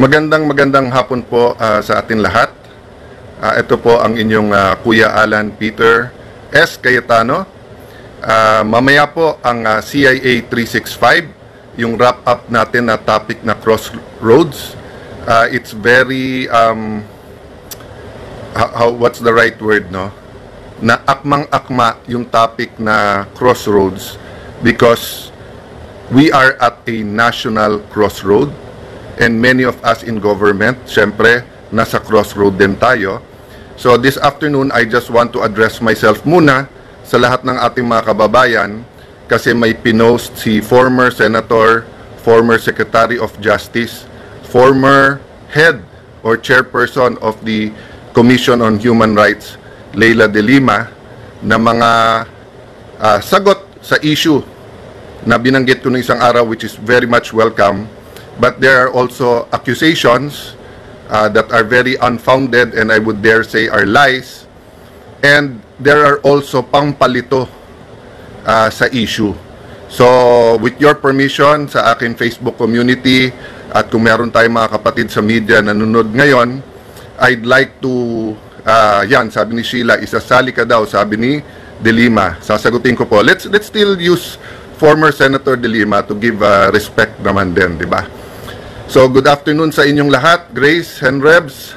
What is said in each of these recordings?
Magandang hapon po sa atin lahat. Ito po ang inyong Kuya Alan Peter S. Cayetano. Mamaya po ang CIA 365, yung wrap-up natin na topic na crossroads. It's very, what's the right word, no? Na akmang-akma yung topic na crossroads because we are at a national crossroad. And many of us in government, syempre, nasa crossroad din tayo. So this afternoon, I just want to address myself muna sa lahat ng ating mga kababayan kasi may pinost si former Senator, former Secretary of Justice, former head or chairperson of the Commission on Human Rights, Leila De Lima, na mga sagot sa issue na binanggit ko ng isang araw, which is very much welcome. But there are also accusations that are very unfounded and I would dare say are lies. And there are also pampalito sa issue. So with your permission sa aking Facebook community at kung meron tayong mga kapatid sa media na nanonood ngayon, I'd like to, yan, sabi ni Sheila, isasali ka daw, sabi ni De Lima. Sasagutin ko po. Let's still use former Senator De Lima to give respect naman din, di ba? So, good afternoon sa inyong lahat. Grace, Henrebs,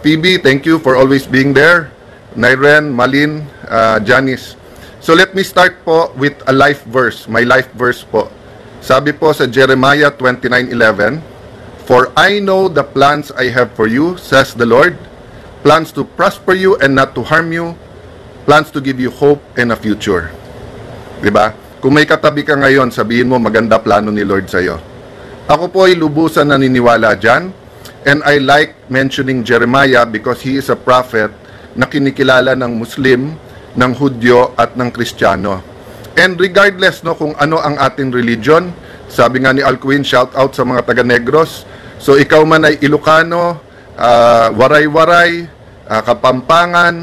Phoebe, thank you for always being there. Nairen, Malin, Janice. So, let me start po with a life verse, my life verse po. Sabi po sa Jeremiah 29:11, "For I know the plans I have for you, says the Lord, plans to prosper you and not to harm you, plans to give you hope and a future." Diba? Kung may katabi ka ngayon, sabihin mo maganda plano ni Lord sa'yo. Ako po ay lubusan naniniwala dyan. And I like mentioning Jeremiah because he is a prophet na kinikilala ng Muslim, ng Hudyo at ng Kristiyano. And regardless no kung ano ang ating religion, sabi nga ni Alcuin, shout out sa mga taga-Negros. So ikaw man ay Ilocano, Waray-Waray, Kapampangan,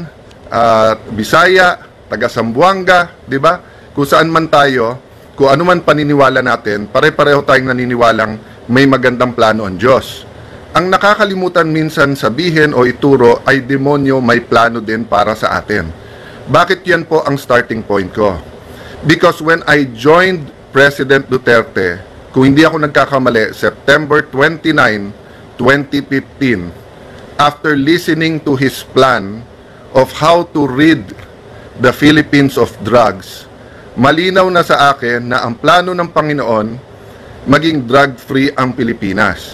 Bisaya, taga-Sambuanga, di ba? Kung saan man tayo, kung ano man paniniwala natin, pare-pareho tayong naniniwalang may magandang plano ang Diyos. Ang nakakalimutan minsan sabihin o ituro ay demonyo may plano din para sa atin. Bakit yan po ang starting point ko? Because when I joined President Duterte, kung hindi ako nagkakamali, September 29, 2015, after listening to his plan of how to rid the Philippines of drugs, malinaw na sa akin na ang plano ng Panginoon maging drug-free ang Pilipinas.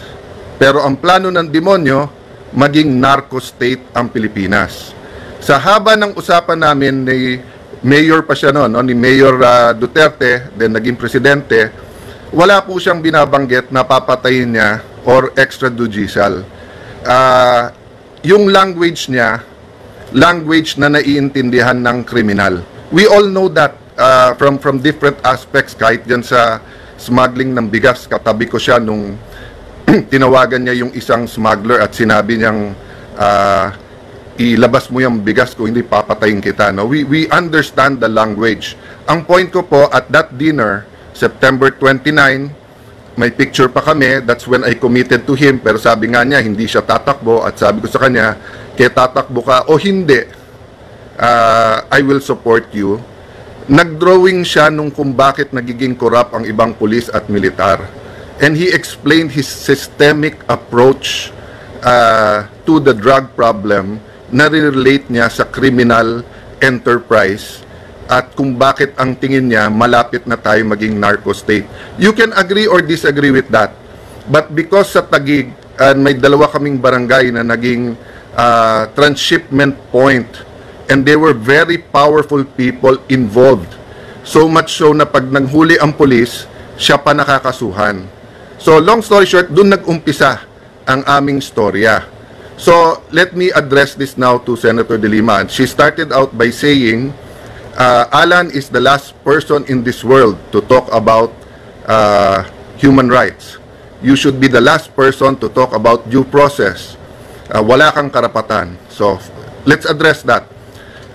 Pero ang plano ng demonyo maging narco-state ang Pilipinas. Sa haba ng usapan namin ni Mayor pa siya noon, ni Mayor Duterte, then naging presidente, wala po siyang binabanggit na papatayin niya or extrajudicial. Yung language niya, language na naiintindihan ng kriminal. We all know that. From different aspects, kahit dyan sa smuggling ng bigas, katabi ko siya nung tinawagan niya yung isang smuggler at sinabi niyang ilabas mo yung bigas ko, hindi papatayin kita. No? We understand the language. Ang point ko po, at that dinner, September 29, may picture pa kami, that's when I committed to him, pero sabi nga niya, hindi siya tatakbo, at sabi ko sa kanya, kaya tatakbo ka o hindi, I will support you. Nagdrawing siya nung kung bakit nagiging corrupt ang ibang pulis at militar. And he explained his systemic approach to the drug problem na relate niya sa criminal enterprise at kung bakit ang tingin niya malapit na tayo maging narco state. You can agree or disagree with that. But because sa Taguig, may dalawa kaming barangay na naging transshipment point, and they were very powerful people involved. So much so na pag nanghuli ang pulis, siya pa nakakasuhan. So long story short, dun nag-umpisa ang aming storya. So let me address this now to Senator De Lima. She started out by saying, Alan is the last person in this world to talk about human rights. You should be the last person to talk about due process. Wala kang karapatan. So let's address that.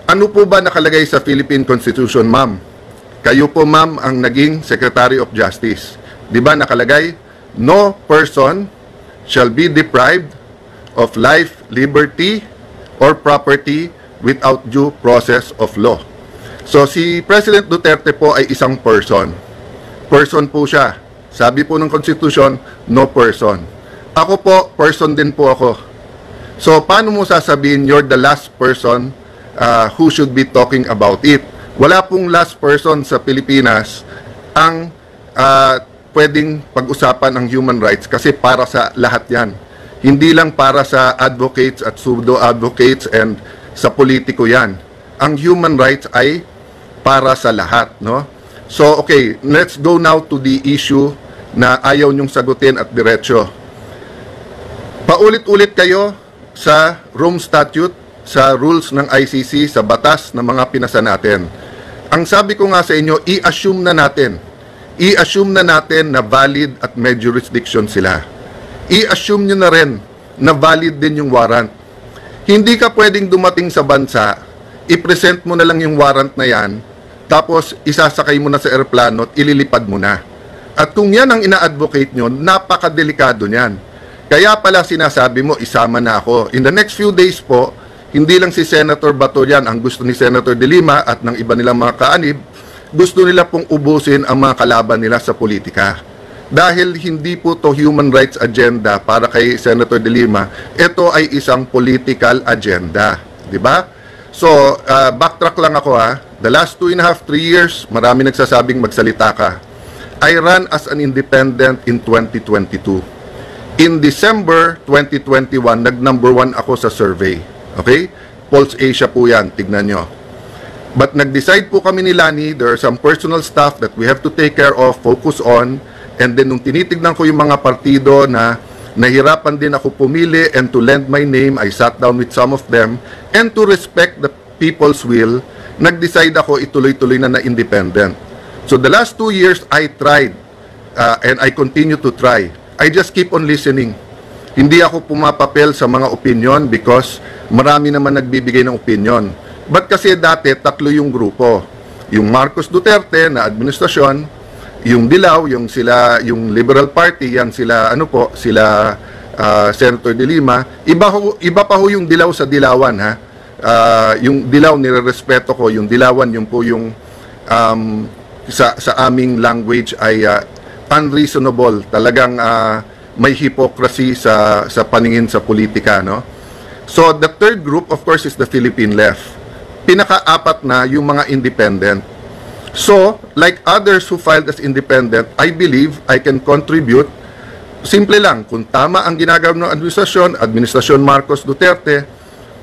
Ano po ba nakalagay sa Philippine Constitution, ma'am? Kayo po, ma'am, ang naging Secretary of Justice. Di ba nakalagay? No person shall be deprived of life, liberty, or property without due process of law. So si President Duterte po ay isang person. Person po siya. Sabi po ng Constitution, no person. Ako po, person din po ako. So paano mo sasabihin you're the last person who should be talking about it? Wala pong last person sa Pilipinas ang pwedeng pag-usapan ang human rights kasi para sa lahat yan. Hindi lang para sa advocates at pseudo-advocates and sa politiko yan. Ang human rights ay para sa lahat, no? So, okay, let's go now to the issue na ayaw nyong sagutin at diretsyo. Paulit-ulit kayo sa Rome Statute, sa rules ng ICC, sa batas ng mga pinasa natin. Ang sabi ko nga sa inyo, i-assume na natin na valid at may jurisdiction sila. I-assume nyo na rin na valid din yung warrant. Hindi ka pwedeng dumating sa bansa, i-present mo na lang yung warrant na yan, tapos isasakay mo na sa eroplano at ililipad mo na. At kung yan ang ina-advocate nyo, napakadelikado niyan. Kaya pala sinasabi mo, isama na ako. In the next few days po, hindi lang si Senator Bato yan ang gusto ni Senator De Lima at ng iba nilang mga kaanib, gusto nila pong ubusin ang mga kalaban nila sa politika. Dahil hindi po to human rights agenda para kay Senator De Lima, ito ay isang political agenda. Diba? So, backtrack lang ako ha. The last 2.5, 3 years, marami nagsasabing magsalita ka. I ran as an independent in 2022. In December 2021, nag-number 1 ako sa survey. Okay? Pulse Asia po yan, tignan nyo. But nag-decide po kami ni Lani, there are some personal stuff that we have to take care of, focus on, and then nung tinitignan ko yung mga partido na nahirapan din ako pumili and to lend my name, I sat down with some of them, and to respect the people's will, nag-decide ako ituloy-tuloy na independent. So the last 2 years, I tried, and I continue to try. I just keep on listening. Hindi ako pumapapel sa mga opinion because marami naman nagbibigay ng opinion. But kasi dati, tatlo yung grupo. Yung Marcos Duterte na administrasyon, yung Dilaw, yung Liberal Party, yan sila, sila Senator De Lima. Iba pa ho yung Dilaw sa Dilawan, ha? Yung Dilaw, nire-respeto ko. Yung Dilawan, yung po yung sa aming language ay unreasonable. Talagang may hypocrisy sa paningin sa politika, no? So, the third group, of course, is the Philippine left. Pinaka-apat na yung mga independent. So, like others who filed as independent, I believe I can contribute. Simple lang, kung tama ang ginagawa ng administrasyon Marcos Duterte,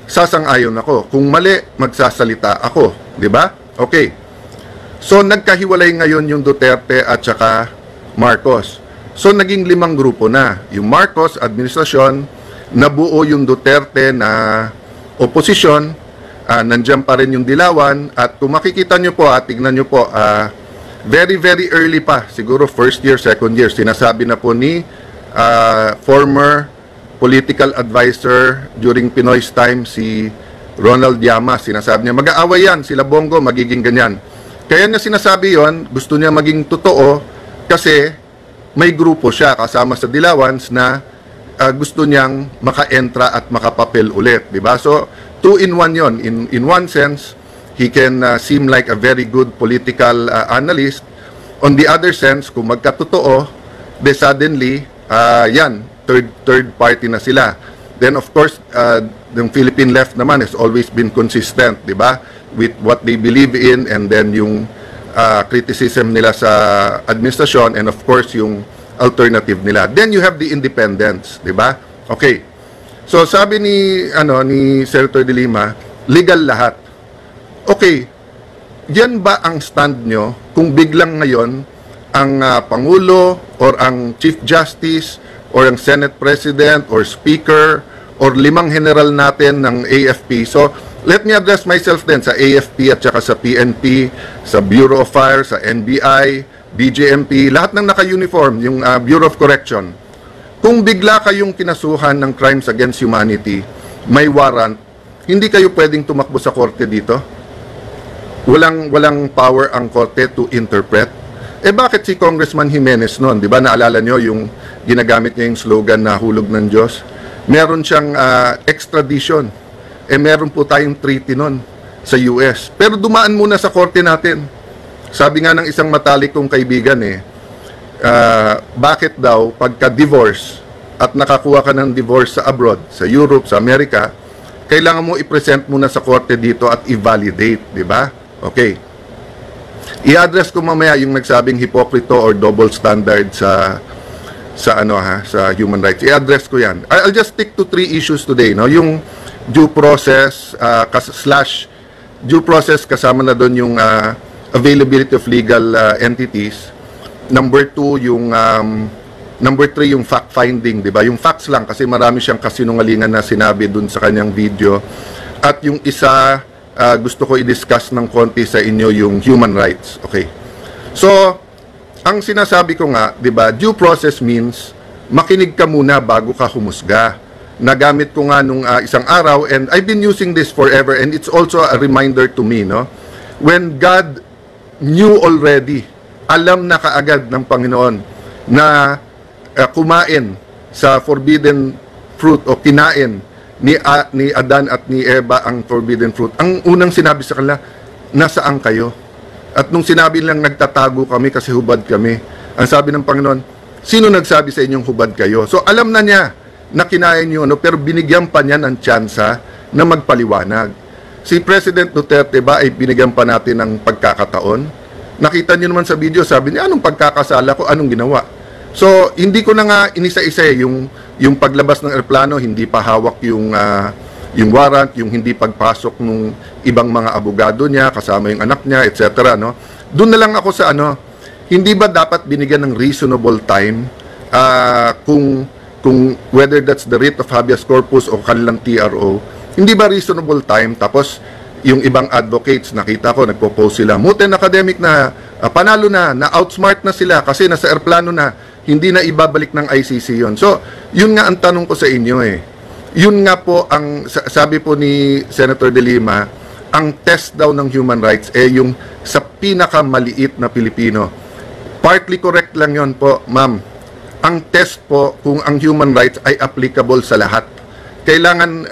sasang-ayon ako. Kung mali, magsasalita ako. Di ba? Okay. So, nagkahiwalay ngayon yung Duterte at saka Marcos. So, naging 5 grupo na. Yung Marcos, administrasyon, nabuo yung Duterte na oposisyon, nandiyan pa rin yung Dilawan, at kung makikita nyo po, tignan nyo po, very, very early pa, siguro first year, second year, sinasabi na po ni former political advisor during Pinoy's time, si Ronald Llamas, sinasabi niya, mag-aaway yan, sila Bongo, magiging ganyan. Kaya niya sinasabi yon, gusto niya maging totoo, kasi may grupo siya kasama sa Dilawans na gusto niyang maka-entra at makapapel ulit, di ba? So, 2-in-1 yon. In one sense, he can seem like a very good political analyst. On the other sense, kung magkatotoo, de suddenly, yan, third party na sila. Then, of course, the Philippine left naman has always been consistent, di ba? With what they believe in, and then yung criticism nila sa administrasyon, and of course, yung alternative nila. Then you have the independents, di ba? Okay. So sabi ni Senator De Lima, legal lahat. Okay. Yan ba ang stand nyo kung biglang ngayon ang Pangulo or ang Chief Justice or ang Senate President or Speaker or 5 general natin ng AFP? So let me address myself then sa AFP at saka sa PNP, sa Bureau of Fire, sa NBI, BJMP, lahat ng naka-uniform, yung Bureau of Correction. Kung bigla kayong kinasuhan ng crimes against humanity, may warrant, hindi kayo pwedeng tumakbo sa korte dito? Walang power ang korte to interpret? Eh bakit si Congressman Jimenez noon, di ba, naalala nyo yung ginagamit niya yung slogan na hulog ng Diyos. Meron siyang extradition. Meron po tayong treaty nun sa US. Pero dumaan muna sa korte natin. Sabi nga ng isang matalik kong kaibigan bakit daw pagka-divorce at nakakuha ka ng divorce sa abroad, sa Europe, sa Amerika, kailangan mo i-present muna sa korte dito at i-validate, di ba? Okay. I-address ko mamaya yung nagsabing hipokrito or double standard sa human rights. I-address ko yan. I'll just stick to 3 issues today, no? Yung due process due process, kasama na doon yung availability of legal entities. Number 2, yung number 3, yung fact-finding, di ba? Yung facts lang, kasi marami siyang kasinungalingan na sinabi dun sa kanyang video. At yung isa, gusto ko i-discuss ng konti sa inyo, yung human rights. Okay. So, ang sinasabi ko nga, di ba, due process means makinig ka muna bago ka humusga. Nagamit ko nga nung isang araw, and I've been using this forever, and it's also a reminder to me, no? When God knew already, alam na kaagad ng Panginoon na kumain sa forbidden fruit o kinain ni Adan at ni Eva ang forbidden fruit. Ang unang sinabi sa kanila, nasaan kayo? At nung sinabi nilang nagtatago kami kasi hubad kami, ang sabi ng Panginoon, sino nagsabi sa inyong hubad kayo? So alam na niya na kinain nyo, no? Pero binigyan pa niya ng tsansa na magpaliwanag. Si President Duterte ba ay binigyan pa natin ng pagkakataon? Nakita niyo naman sa video, sabi niya, anong pagkakasala ko, anong ginawa? So, hindi ko na nga inisa-isa yung paglabas ng eroplano, hindi pa hawak yung warrant, yung hindi pagpasok ng ibang mga abogado niya, kasama yung anak niya, etc. No? Doon na lang ako sa hindi ba dapat binigyan ng reasonable time kung whether that's the writ of habeas corpus o kanilang TRO, hindi ba reasonable time? Tapos, yung ibang advocates, nakita ko, nagpo-post sila, Muten Academic na, panalo na outsmart na sila kasi nasa airplano na, hindi na ibabalik ng ICC yon. So, yun nga ang tanong ko sa inyo Yun nga po, sabi po ni Senator De Lima, ang test daw ng human rights yung sa pinakamaliit na Pilipino. Partly correct lang yon po, ma'am. Ang test po kung ang human rights ay applicable sa lahat. Kailangan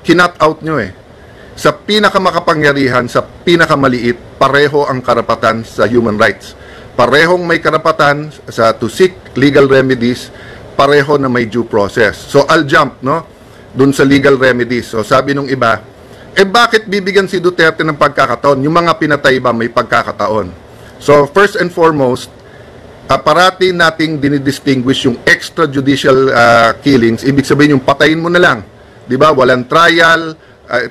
kinat out nyo Sa pinakamakapangyarihan, sa pinakamaliit, pareho ang karapatan sa human rights. Parehong may karapatan to seek legal remedies, pareho na may due process. So I'll jump dun sa legal remedies. So sabi nung iba, bakit bibigyan si Duterte ng pagkakataon? Yung mga pinatay ba may pagkakataon? So first and foremost, parati nating dinidistinguish yung extrajudicial killings. Ibig sabihin yung patayin mo na lang. Di ba? Walang trial.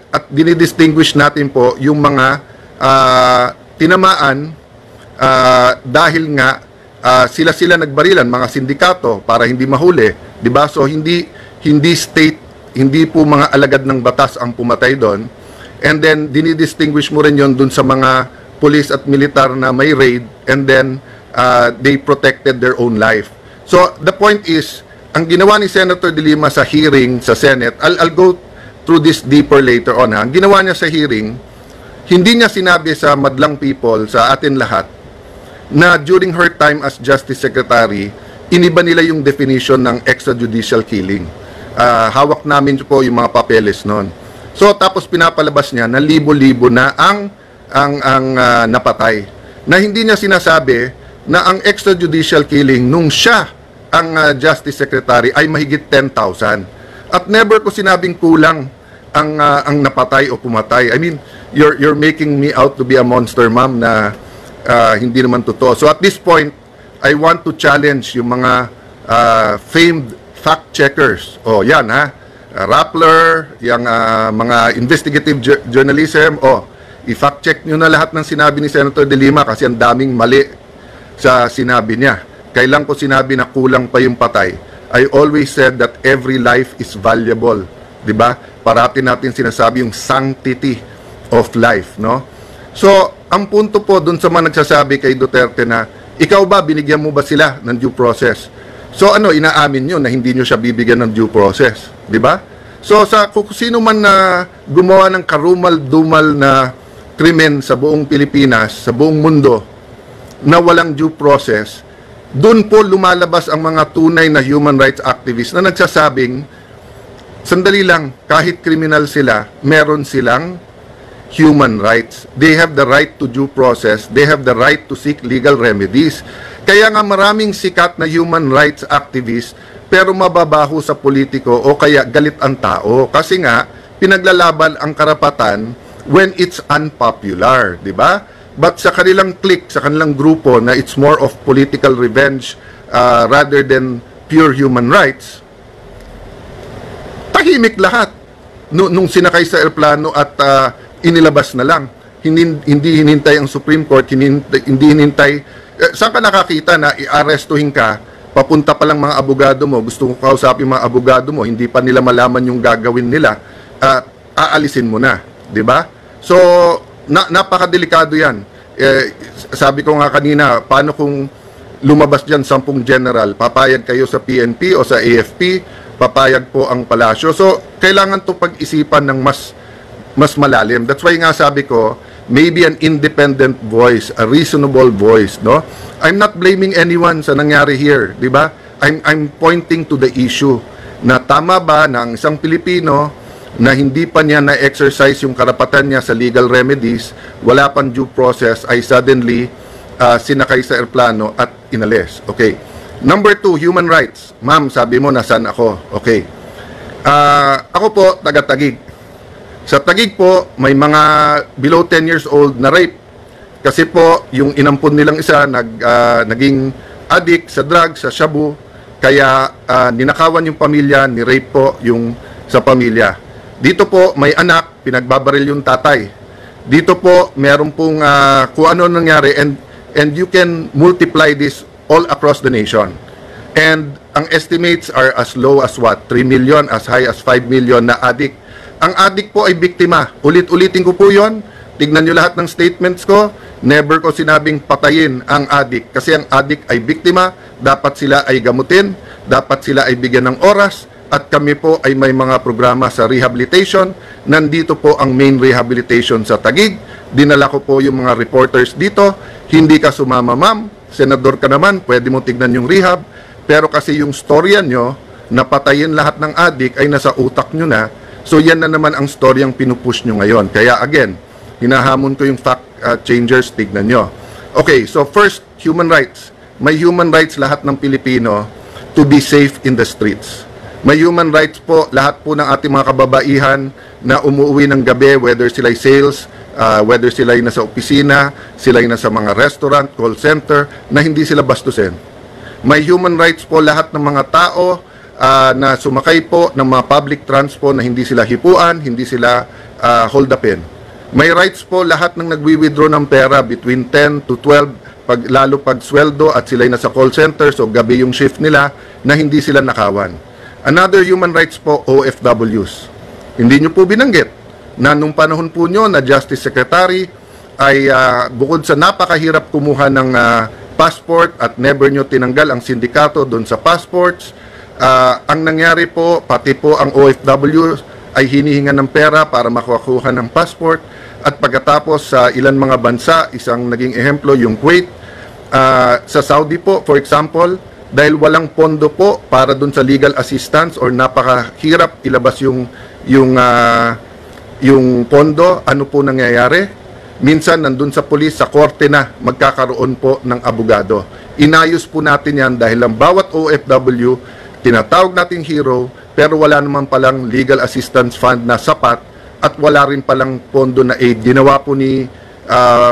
At dinidistinguish natin po yung mga tinamaan dahil nga sila nagbarilan, mga sindikato, para hindi mahuli. Di ba? So hindi state, hindi po mga alagad ng batas ang pumatay doon. And then dinidistinguish mo rin yon dun sa mga police at militar na may raid, and then they protected their own life. So, the point is, ang ginawa ni Senator De Lima sa hearing sa Senate, I'll go through this deeper later on. Ang ginawa niya sa hearing, hindi niya sinabi sa madlang people, sa atin lahat, na during her time as Justice Secretary, iniba nila yung definition ng extrajudicial killing. Hawak namin po yung mga papeles noon. So, tapos pinapalabas niya na libo-libo na ang napatay. Na hindi niya sinasabi na ang extrajudicial killing nung siya ang Justice Secretary ay mahigit 10,000. At never ko sinabing kulang ang napatay o pumatay. I mean, you're making me out to be a monster, ma'am, na hindi naman totoo. So at this point, I want to challenge yung mga famed fact checkers. Oh, yan Rappler, yung mga investigative journalism. I-fact check nyo na lahat ng sinabi ni Senator De Lima kasi ang daming mali sa sinabi niya. Kailan ko sinabi na kulang pa yung patay? I always said that every life is valuable. Diba? Parati natin sinasabi yung sanctity of life, no? So, ang punto po dun sa mga nagsasabi kay Duterte na, ikaw ba, binigyan mo ba sila ng due process? So, inaamin nyo na hindi nyo siya bibigyan ng due process. Diba? So, kung sino man na gumawa ng karumal-dumal na krimen sa buong Pilipinas, sa buong mundo, na walang due process, doon po lumalabas ang mga tunay na human rights activists na nagsasabing, sandali lang, kahit kriminal sila, meron silang human rights. They have the right to due process. They have the right to seek legal remedies. Kaya nga maraming sikat na human rights activists pero mababaho sa politiko o kaya galit ang tao. Kasi nga, pinaglalaban ang karapatan when it's unpopular, di ba? But sa kanilang clique, sa kanilang grupo na it's more of political revenge rather than pure human rights, tahimik lahat nung sinakay sa eroplano at inilabas na lang. Hindi hinintay ang Supreme Court, hindi hinintay. Saan ka nakakita na i-arrestuhin ka, papunta pa lang mga abogado mo, gusto ko kausapin mga abogado mo, hindi pa nila malaman yung gagawin nila, aalisin mo na, di ba? So, napakadelikado yan. Sabi ko nga kanina, paano kung lumabas dyan 10 general, papayag kayo sa PNP o sa AFP, papayag po ang palasyo. So, kailangan to pag-isipan ng mas malalim. That's why nga sabi ko, maybe an independent voice, a reasonable voice, no? I'm not blaming anyone sa nangyari here, di ba? I'm pointing to the issue na tama ba na ang isang Pilipino na hindi pa niya na-exercise yung karapatan niya sa legal remedies, wala pang due process, ay suddenly sinakay sa eroplano at inalis. Okay. Number 2, human rights. Ma'am, sabi mo, nasaan ako? Okay. Ako po, taga-Taguig. Sa Taguig po, may mga below 10 years old na rape. Kasi po, yung inampun nilang isa, naging addict sa drugs, sa shabu, kaya ninakawan yung pamilya, ni-rape po yung sa pamilya. Dito po, may anak, pinagbabaril yung tatay. Dito po, meron pong kung ano nangyari, and you can multiply this all across the nation. And ang estimates are as low as what? 3 million, as high as 5 million na addict. Ang addict po ay biktima. Ulit-ulitin ko po yon. Tignan nyo lahat ng statements ko. Never ko sinabing patayin ang addict. Kasi ang addict ay biktima. Dapat sila ay gamutin. Dapat sila ay bigyan ng oras. At kami po ay may mga programa sa rehabilitation. Nandito po ang main rehabilitation sa Taguig. Dinala ko po yung mga reporters dito. Hindi ka sumama, ma'am. Senador ka naman. Pwede mo tignan yung rehab. Pero kasi yung storya nyo, na patayin lahat ng addict ay nasa utak nyo na. So yan na naman ang storyang pinupush nyo ngayon. Kaya again, hinahamon ko yung fact changers, tignan nyo. Okay, so first, human rights. May human rights lahat ng Pilipino to be safe in the streets. May human rights po lahat po ng ating mga kababaihan na umuwi ng gabi, whether sila'y sales, whether sila'y nasa opisina, sila'y nasa mga restaurant, call center, na hindi sila bastusin. May human rights po lahat ng mga tao na sumakay po ng mga public transport na hindi sila hipuan, hindi sila hold upin. May rights po lahat ng nagwi-withdraw ng pera between 10 to 12, lalo pag sweldo at sila'y nasa call center, so gabi yung shift nila, na hindi sila nakawan. Another human rights po, OFWs. Hindi nyo po binanggit na nung panahon po nyo na Justice Secretary ay bukod sa napakahirap kumuha ng passport at never nyo tinanggal ang sindikato doon sa passports, ang nangyari po, pati po ang OFW ay hinihinga ng pera para makakuha ng passport at pagkatapos sa ilan mga bansa, isang naging ehemplo yung Kuwait, sa Saudi po, for example, dahil walang pondo po para dun sa legal assistance or napakahirap ilabas yung pondo, ano po nangyayari? Minsan nandun sa pulis, sa korte na magkakaroon po ng abogado. Inayos po natin yan dahil ang bawat OFW tinatawag nating hero, pero wala naman palang legal assistance fund na sapat at wala rin palang pondo na aid. Ginawa po ni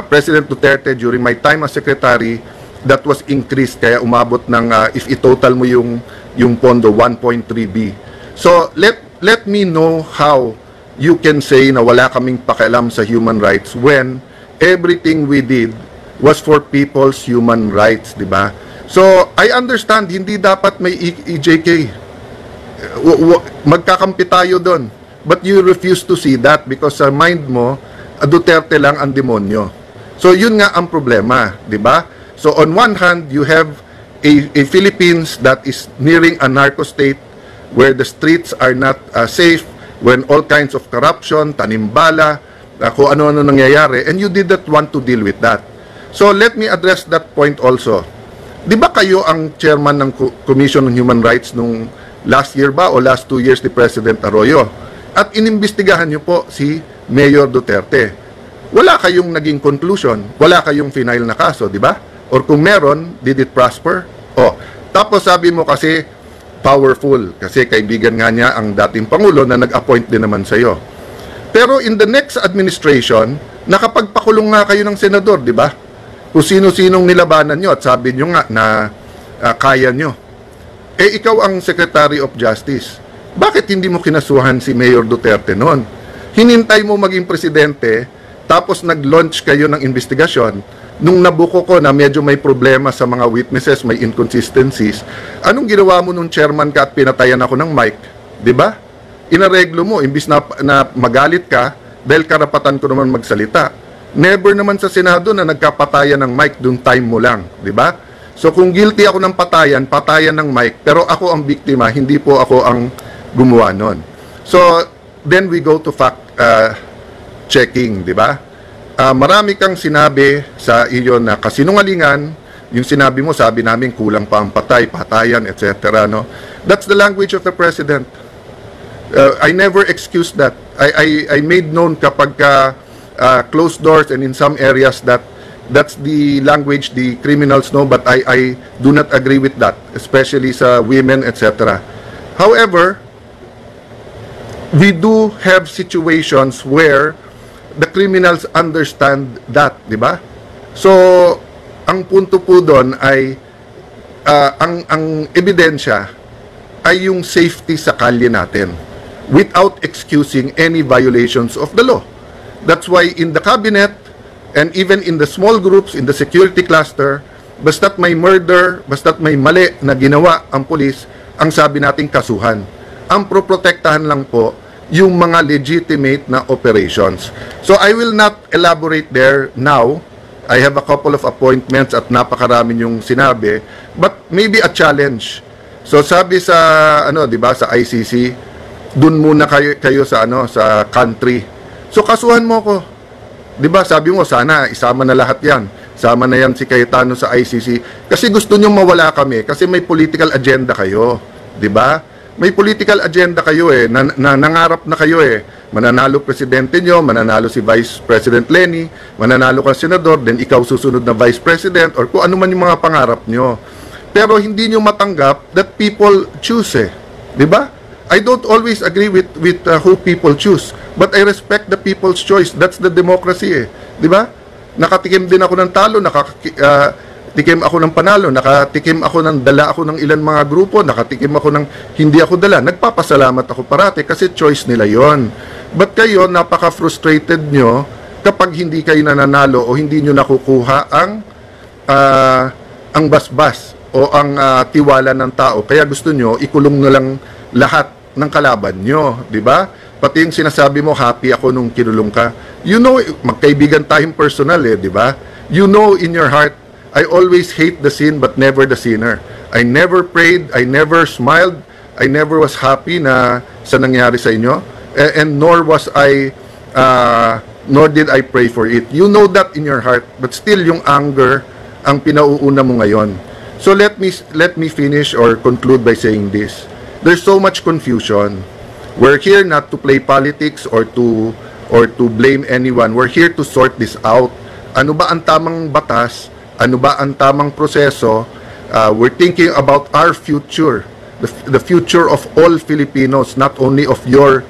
President Duterte during my time as secretary, that was increased, kaya umabot ng, if i-total mo yung pondo, 1.3B. So, let me know how you can say na wala kaming pakialam sa human rights when everything we did was for people's human rights, di ba? So, I understand, hindi dapat may EJK. Magkakampi tayo doon. But you refuse to see that because sa mind mo, Duterte lang ang demonyo. So, yun nga ang problema, di ba? So, on one hand, you have a Philippines that is nearing a narco state where the streets are not safe, when all kinds of corruption, tanimbala, kung ano-ano nangyayari, and you did not want to deal with that. So, let me address that point also. Di ba kayo ang chairman ng Commission on Human Rights nung last year ba o last 2 years ni President Arroyo? At inimbestigahan niyo po si Mayor Duterte. Wala kayong naging conclusion, wala kayong final na kaso, di ba? Or kung meron, did it prosper? Oh, tapos sabi mo kasi powerful, kasi kaibigan nga niya ang dating Pangulo na nag-appoint din naman sa iyo. Pero in the next administration, nakapagpakulong nga kayo ng senador, di ba? Kung sino-sinong nilabanan nyo at sabi nyo nga na kaya nyo. Eh, ikaw ang Secretary of Justice. Bakit hindi mo kinasuhan si Mayor Duterte noon? Hinintay mo maging presidente, tapos nag-launch kayo ng investigasyon. Nung nabuko ko na medyo may problema sa mga witnesses, may inconsistencies, anong ginawa mo nung chairman ka at pinatayan ako ng mic? Di ba? Inareglo mo, imbis na magalit ka, dahil karapatan ko naman magsalita. Never naman sa Senado na nagkapatayan ng mic, dun time mo lang, di ba? So kung guilty ako ng patayan ng mic, pero ako ang biktima, hindi po ako ang gumawa nun. So then we go to fact checking, di ba? Marami kang sinabi sa iyo na kasinungalingan, yung sinabi mo, sabi namin kulang pa ang patayan, etc. No? That's the language of the President. I never excuse that. I made known kapag closed doors and in some areas that's the language the criminals know, but I do not agree with that, especially sa women, etc. However, we do have situations where the criminals understand that, di ba? So, ang punto po doon ay ang ebidensya ay yung safety sa kalye natin without excusing any violations of the law. That's why in the cabinet and even in the small groups, in the security cluster, basta't may murder, basta't may mali na ginawa ang pulis, ang sabi nating kasuhan. Ang proprotektahan lang po yung mga legitimate na operations. So I will not elaborate there now. I have a couple of appointments at napakarami yung sinabi, but maybe a challenge. So sabi sa ano, 'di ba, sa ICC, dun muna kayo sa ano, sa country. So kasuhan mo ko. 'Di ba? Sabi mo sana isama na lahat 'yan. Sama na 'yan si Cayetano sa ICC kasi gusto niyo mawala kami kasi may political agenda kayo, 'di ba? May political agenda kayo eh, nangarap na kayo eh. Mananalo presidente nyo, mananalo si Vice President Lenny, mananalo ka senador, then ikaw susunod na Vice President, or kung ano man yung mga pangarap nyo. Pero hindi nyo matanggap that people choose eh. Diba? I don't always agree with who people choose, but I respect the people's choice. That's the democracy eh. Diba? Nakatikim din ako ng talo, tikim ako ng panalo, nakatikim ako ng dala ako ng ilan mga grupo, nakatikim ako ng hindi ako dala. Nagpapasalamat ako parati kasi choice nila yon. But kayo, napaka-frustrated nyo kapag hindi kayo nananalo o hindi nyo nakukuha ang basbas o ang tiwala ng tao. Kaya gusto nyo, ikulong na lang lahat ng kalaban nyo, di ba? Pati yung sinasabi mo, happy ako nung kinulong ka. You know, magkaibigan tayong personal eh, di ba? You know in your heart, I always hate the sin but never the sinner. I never prayed, I never smiled, I never was happy na sa nangyari sa inyo, and nor did I pray for it. You know that in your heart, but still yung anger ang pinauuna mo ngayon. So let me finish or conclude by saying this. There's so much confusion. We're here not to play politics or to blame anyone. We're here to sort this out. Ano ba ang tamang batas? Ano ba ang tamang proseso? We're thinking about our future, the future of all Filipinos, not only of your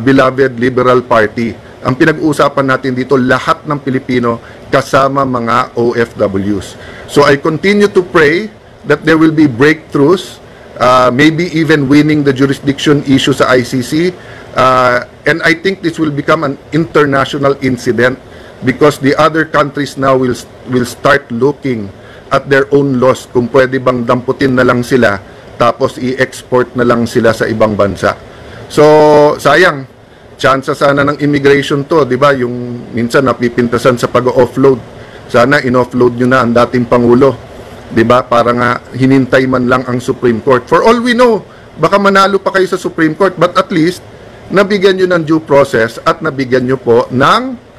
beloved Liberal Party. Ang pinag-uusapan natin dito, lahat ng Pilipino kasama mga OFWs. So I continue to pray that there will be breakthroughs, maybe even winning the jurisdiction issue sa ICC. And I think this will become an international incident, because the other countries now will start looking at their own laws kung pwede bang damputin na lang sila tapos i-export na lang sila sa ibang bansa. So, sayang, chance sana ng immigration to, di ba? Yung minsan napipintasan sa pag-offload. Sana in-offload nyo na ang dating Pangulo, di ba? Para nga hinintay man lang ang Supreme Court. For all we know, baka manalo pa kayo sa Supreme Court, but at least nabigyan nyo ng due process at nabigyan nyo po ng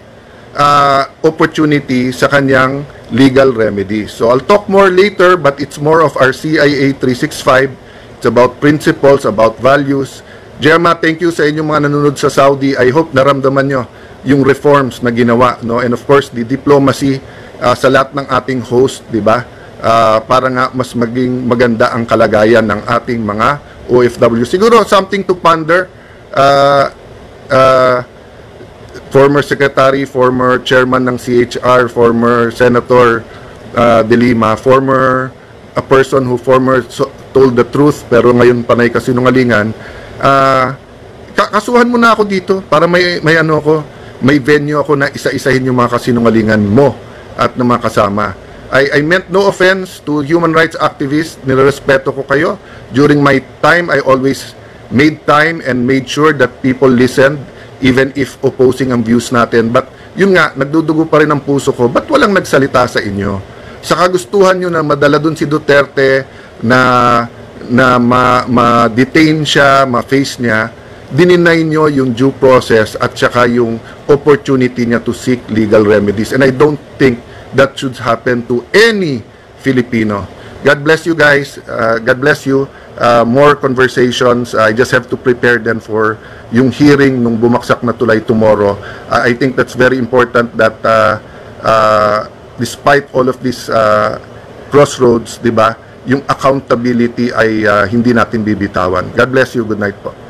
opportunity sa kanyang legal remedies. So I'll talk more later, but it's more of our CIA 365. It's about principles, about values. Gemma, thank you sa inyong mga nanonood sa Saudi. I hope naramdaman nyo yung reforms na ginawa, no? And of course, the diplomacy sa lahat ng ating host, di ba? Para nga mas maging maganda ang kalagayan ng ating mga OFW. Siguro something to ponder. Former Secretary, former Chairman ng CHR, former Senator De Lima, former a person who told the truth pero ngayon panay kasinungalingan. Kasuhan mo na ako dito para may venue ako na isa-isahin yung mga kasinungalingan mo at ng mga kasama. I meant no offense to human rights activists. Nirespeto ko kayo. During my time, I always made time and made sure that people listened even if opposing ang views natin. But yun nga, nagdudugo pa rin ang puso ko. Ba't walang nagsalita sa inyo? Sa kagustuhan nyo na madala dun si Duterte na ma-detain siya, ma-face niya, dininay nyo yung due process at saka yung opportunity niya to seek legal remedies. And I don't think that should happen to any Filipino. God bless you guys. God bless you. More conversations. I just have to prepare them for yung hearing nung bumagsak na tulay tomorrow. I think that's very important that despite all of these crossroads, di ba, yung accountability ay hindi natin bibitawan. God bless you. Good night po.